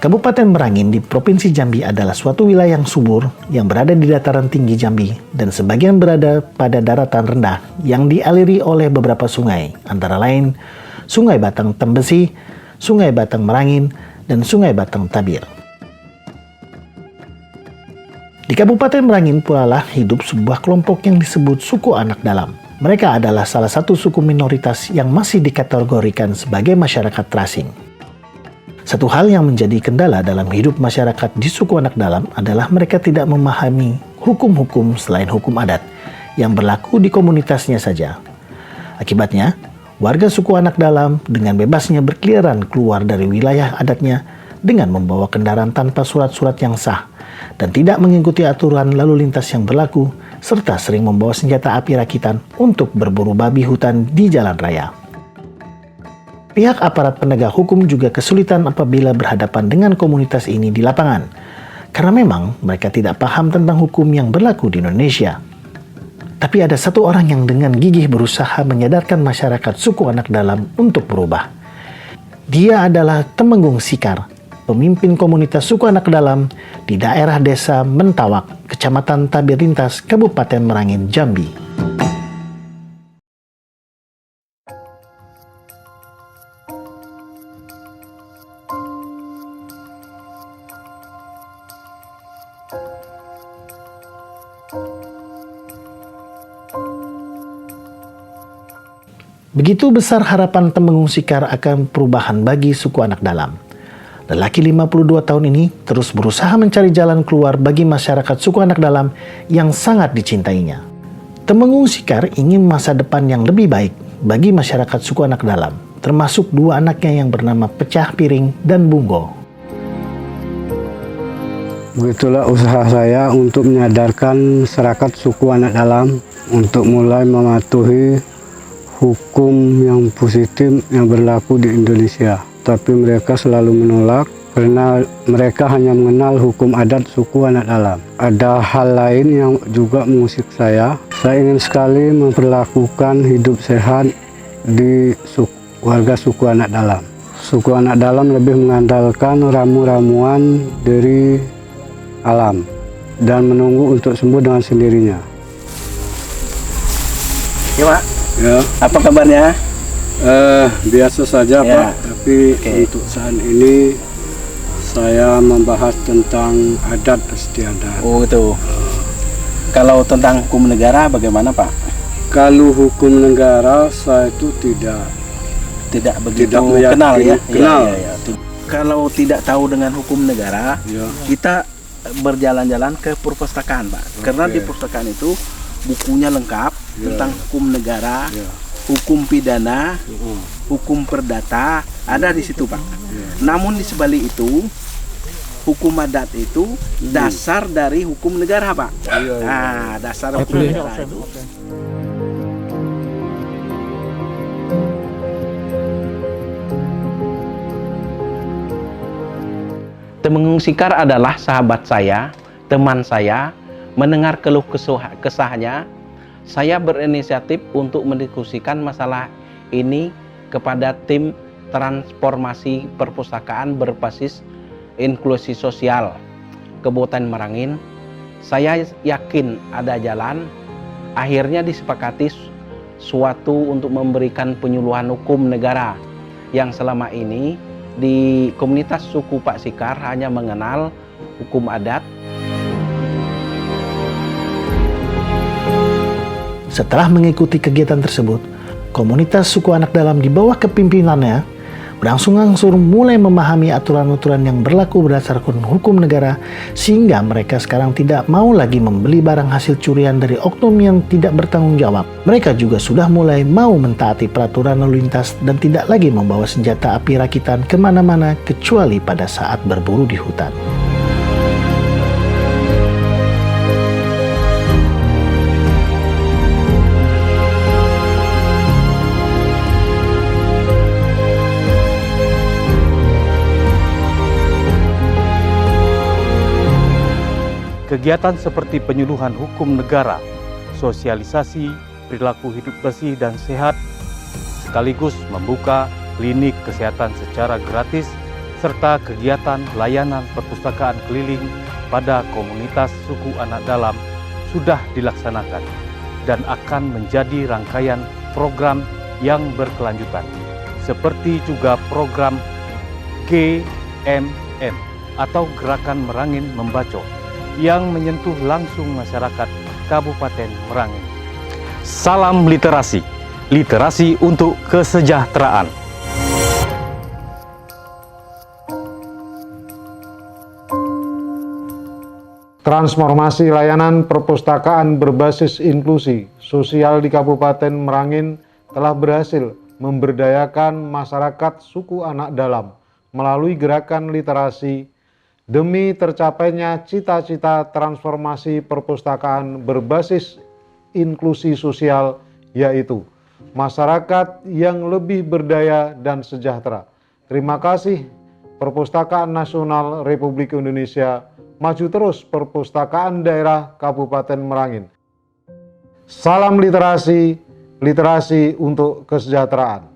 Kabupaten Merangin di Provinsi Jambi adalah suatu wilayah yang subur yang berada di dataran tinggi Jambi dan sebagian berada pada daratan rendah yang dialiri oleh beberapa sungai, antara lain Sungai Batang Tembesi, Sungai Batang Merangin, dan Sungai Batang Tabir. Di Kabupaten Merangin pula lah hidup sebuah kelompok yang disebut suku anak dalam. Mereka adalah salah satu suku minoritas yang masih dikategorikan sebagai masyarakat terasing. Satu hal yang menjadi kendala dalam hidup masyarakat di suku anak dalam adalah mereka tidak memahami hukum-hukum selain hukum adat yang berlaku di komunitasnya saja. Akibatnya, warga suku anak dalam dengan bebasnya berkeliaran keluar dari wilayah adatnya dengan membawa kendaraan tanpa surat-surat yang sah dan tidak mengikuti aturan lalu lintas yang berlaku, serta sering membawa senjata api rakitan untuk berburu babi hutan di jalan raya. Pihak aparat penegak hukum juga kesulitan apabila berhadapan dengan komunitas ini di lapangan, karena memang mereka tidak paham tentang hukum yang berlaku di Indonesia. Tapi ada satu orang yang dengan gigih berusaha menyadarkan masyarakat suku anak dalam untuk berubah. Dia adalah Temenggung Sikar, pemimpin komunitas suku anak dalam di daerah desa Mentawak, Kecamatan Tabir Lintas, Kabupaten Merangin, Jambi. Begitu besar harapan Temenggung Sikar akan perubahan bagi suku anak dalam. Lelaki 52 tahun ini terus berusaha mencari jalan keluar bagi masyarakat suku anak dalam yang sangat dicintainya. Temenggung Sikar ingin masa depan yang lebih baik bagi masyarakat suku anak dalam, termasuk dua anaknya yang bernama Pecah Piring dan Bunggo. Begitulah usaha saya untuk menyadarkan masyarakat suku anak dalam untuk mulai mematuhi hukum yang positif yang berlaku di Indonesia. Tapi mereka selalu menolak karena mereka hanya mengenal hukum adat suku anak dalam. Ada hal lain yang juga mengusik saya. Saya ingin sekali memperlakukan hidup sehat di warga suku anak dalam. Suku anak dalam lebih mengandalkan ramu-ramuan dari alam dan menunggu untuk sembuh dengan sendirinya. Ya, Pak. Ya. Apa kabarnya? Biasa saja, Ya. Pak. Tapi untuk saat ini saya membahas tentang adat istiadat. Oh, itu. Kalau tentang hukum negara bagaimana, Pak? Kalau hukum negara saya itu Tidak begitu meyakini. kenal ya. Kenal. Ya. Kalau tidak tahu dengan hukum negara, Ya. kita berjalan-jalan ke perpustakaan, Pak. Karena di perpustakaan itu bukunya lengkap tentang hukum negara, hukum pidana, hukum perdata, ada di situ, Pak. Namun di sebalik itu, hukum adat itu dasar dari hukum negara, Pak. Nah, dasar hukum negara itu. Temenggung Sikar adalah sahabat saya, teman saya. Mendengar keluh kesahnya, saya berinisiatif untuk mendiskusikan masalah ini kepada tim transformasi perpustakaan berbasis inklusi sosial Kabupaten Merangin. Saya yakin ada jalan. Akhirnya disepakati suatu untuk memberikan penyuluhan hukum negara yang selama ini di komunitas suku Pak Sikar hanya mengenal hukum adat. Setelah mengikuti kegiatan tersebut, komunitas suku anak dalam di bawah kepimpinannya berangsur-angsur mulai memahami aturan-aturan yang berlaku berdasarkan hukum negara, sehingga mereka sekarang tidak mau lagi membeli barang hasil curian dari oknum yang tidak bertanggung jawab. Mereka juga sudah mulai mau mentaati peraturan lalu lintas dan tidak lagi membawa senjata api rakitan kemana-mana kecuali pada saat berburu di hutan. Kegiatan seperti penyuluhan hukum negara, sosialisasi perilaku hidup bersih dan sehat, sekaligus membuka klinik kesehatan secara gratis serta kegiatan layanan perpustakaan keliling pada komunitas suku anak dalam sudah dilaksanakan dan akan menjadi rangkaian program yang berkelanjutan, seperti juga program GMM atau Gerakan Merangin Membaco yang menyentuh langsung masyarakat Kabupaten Merangin. Salam literasi, literasi untuk kesejahteraan. Transformasi layanan perpustakaan berbasis inklusi sosial di Kabupaten Merangin telah berhasil memberdayakan masyarakat suku anak dalam melalui gerakan literasi demi tercapainya cita-cita transformasi perpustakaan berbasis inklusi sosial, yaitu masyarakat yang lebih berdaya dan sejahtera. Terima kasih Perpustakaan Nasional Republik Indonesia. Maju terus Perpustakaan Daerah Kabupaten Merangin. Salam literasi, literasi untuk kesejahteraan.